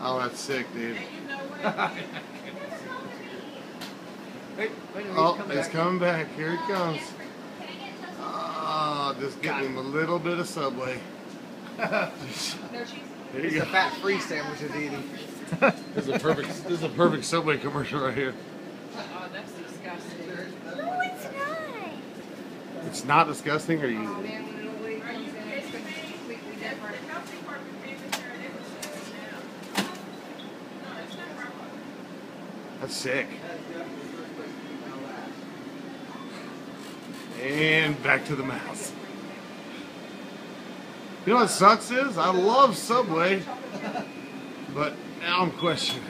Oh, that's sick, dude. Oh, it's coming back. Here it comes. Oh, just give him a little bit of Subway. There you go. The fat-free sandwich is eating. This is a perfect Subway commercial right here. Oh, that's disgusting. No, it's not. It's not disgusting, or you? Oh man, when an old lady comes in, it's going to be completely different. That's sick. And back to the mouse. You know what sucks is I love Subway, but now I'm questioning.